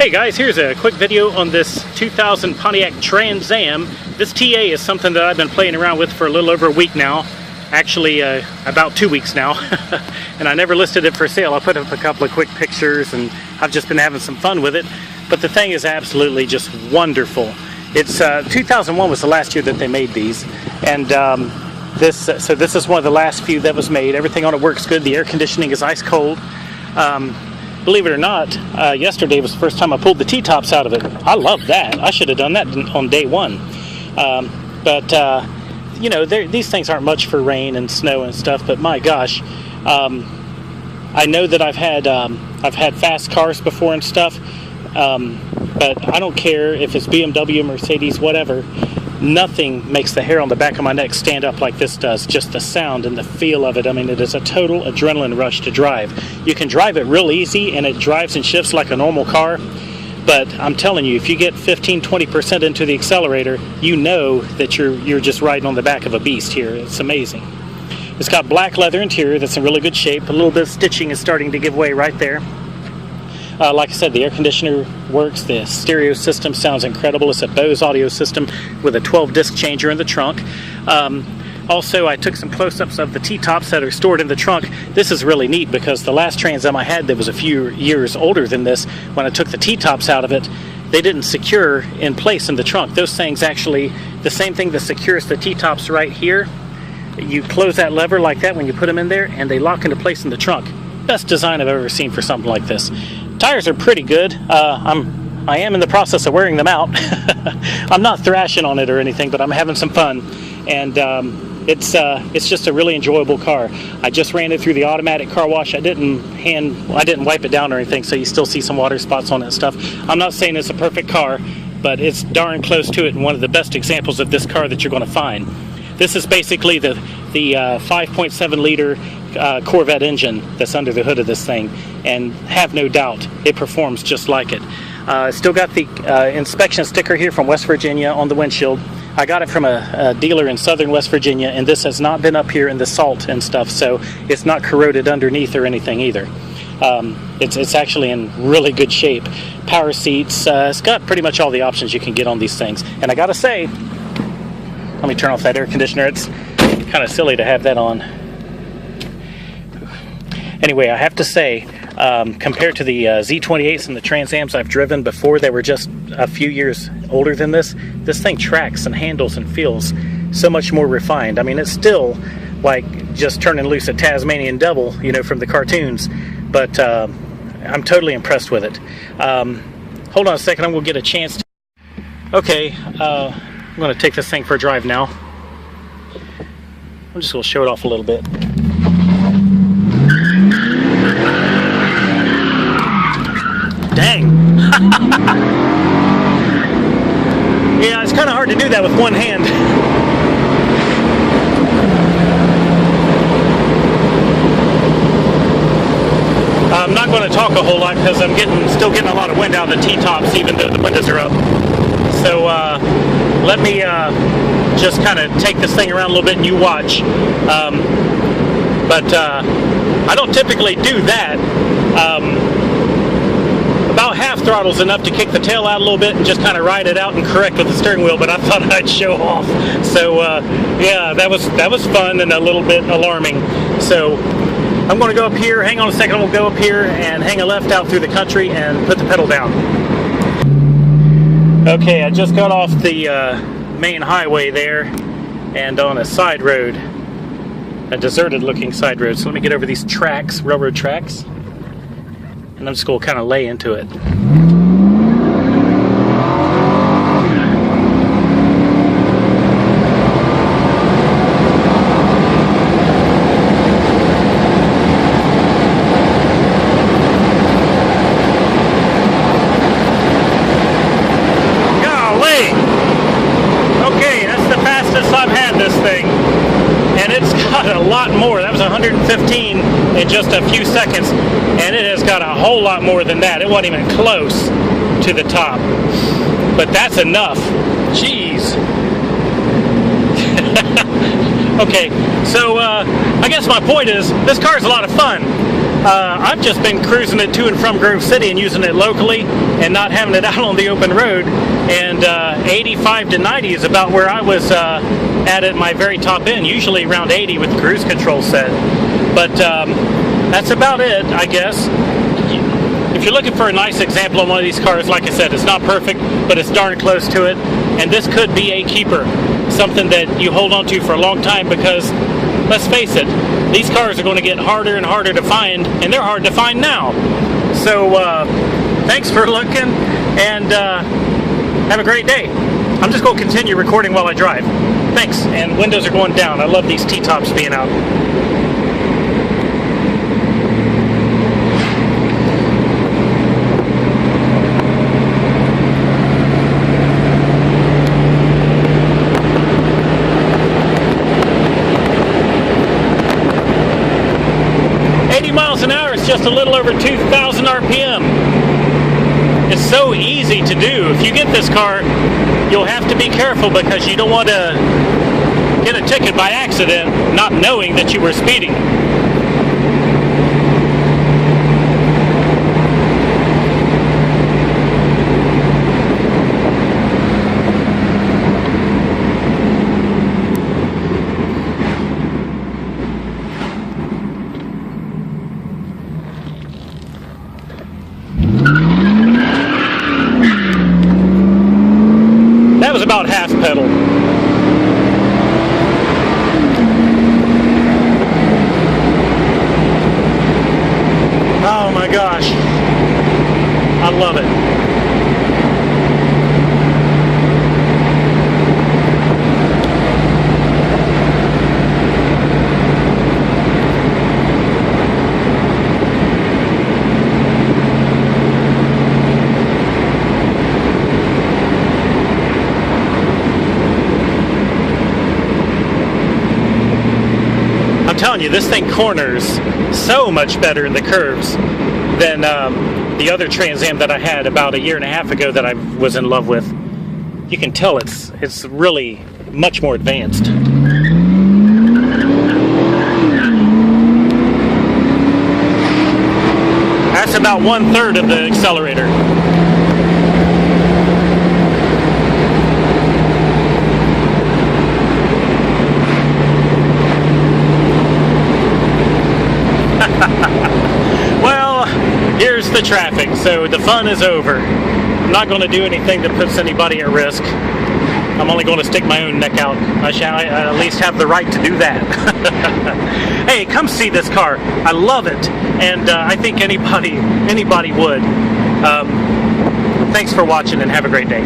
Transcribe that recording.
Hey guys, here's a quick video on this 2000 Pontiac Trans Am. This TA is something that I've been playing around with for a little over a week now. Actually, about 2 weeks now. And I never listed it for sale. I put up a couple of quick pictures and I've just been having some fun with it. But the thing is absolutely just wonderful. It's 2001 was the last year that they made these. And this is one of the last few that was made. Everything on it works good. The air conditioning is ice cold. Believe it or not, yesterday was the first time I pulled the T-tops out of it. I love that. I should have done that on day one. You know, these things aren't much for rain and snow and stuff, but my gosh, I know that I've had fast cars before and stuff, but I don't care if it's BMW, Mercedes, whatever. Nothing makes the hair on the back of my neck stand up like this does. Just the sound and the feel of it. I mean, it is a total adrenaline rush to drive. You can drive it real easy and it drives and shifts like a normal car. But I'm telling you, if you get 15-20% into the accelerator, you know that you're just riding on the back of a beast here. It's amazing. It's got black leather interior that's in really good shape. A little bit of stitching is starting to give way right there. Like I said, the air conditioner works. The stereo system sounds incredible. It's a Bose audio system with a 12-disc changer in the trunk. Also, I took some close-ups of the T-tops that are stored in the trunk. This is really neat because the last Trans Am I had that was a few years older than this, when I took the T-tops out of it, they didn't secure in place in the trunk. Those things actually, the same thing that secures the T-tops right here, you close that lever like that when you put them in there, and they lock into place in the trunk. Best design I've ever seen for something like this. Tires are pretty good. I am in the process of wearing them out. I'm not thrashing on it or anything, but I'm having some fun. And it's just a really enjoyable car. I just ran it through the automatic car wash. I didn't wipe it down or anything, so you still see some water spots on that stuff. I'm not saying it's a perfect car, but it's darn close to it, and one of the best examples of this car that you're going to find. This is basically the 5.7 liter Corvette engine that's under the hood of this thing, and have no doubt it performs just like it. Still got the inspection sticker here from West Virginia on the windshield. I got it from a dealer in southern West Virginia, and this has not been up here in the salt and stuff, so it's not corroded underneath or anything either. It's actually in really good shape. Power seats, it's got pretty much all the options you can get on these things. And I gotta say, let me turn off that air conditioner. It's kind of silly to have that on. Anyway, I have to say, compared to the Z28s and the Trans Ams I've driven before that were just a few years older than this thing tracks and handles and feels so much more refined. I mean, it's still like just turning loose a Tasmanian devil, you know, from the cartoons, but I'm totally impressed with it. Hold on a second, I'm going to get a chance to... Okay, I'm going to take this thing for a drive now. I'm just going to show it off a little bit. Dang! Yeah, it's kind of hard to do that with one hand. I'm not going to talk a whole lot because I'm still getting a lot of wind out of the T-tops even though the windows are up. So let me just kind of take this thing around a little bit and you watch. But I don't typically do that. About half throttle is enough to kick the tail out a little bit and just kind of ride it out and correct with the steering wheel, but I thought I'd show off. So yeah, that was fun and a little bit alarming. So I'm going to go up here, hang on a second, we'll go up here and hang a left out through the country and put the pedal down. Okay, I just got off the main highway there and on a side road, a deserted looking side road. So let me get over these tracks, railroad tracks, and I'm just going to kind of lay into it. A lot more. That was 115 in just a few seconds, and it has got a whole lot more than that. It wasn't even close to the top, but that's enough. Jeez. Okay, so I guess my point is this car is a lot of fun. I've just been cruising it to and from Grove City and using it locally and not having it out on the open road. And 85 to 90 is about where I was at my very top end, usually around 80 with the cruise control set. But that's about it, I guess. If you're looking for a nice example on one of these cars, like I said, it's not perfect, but it's darn close to it. And this could be a keeper, something that you hold on to for a long time, because let's face it, these cars are going to get harder and harder to find, and they're hard to find now. So thanks for looking, and have a great day. I'm just going to continue recording while I drive. Thanks, and windows are going down. I love these T-tops being out. Miles an hour is just a little over 2,000 RPM. It's so easy to do. If you get this car, you'll have to be careful because you don't want to get a ticket by accident not knowing that you were speeding. That was about half pedal. Oh my gosh. I love it. I'm telling you, this thing corners so much better in the curves than the other Trans Am that I had about a year and a half ago that I was in love with. You can tell it's really much more advanced. That's about 1/3 of the accelerator. Well, here's the traffic, so the fun is over. I'm not going to do anything that puts anybody at risk. I'm only going to stick my own neck out. I at least have the right to do that. Hey, come see this car. I love it, and I think anybody would. Thanks for watching, and have a great day.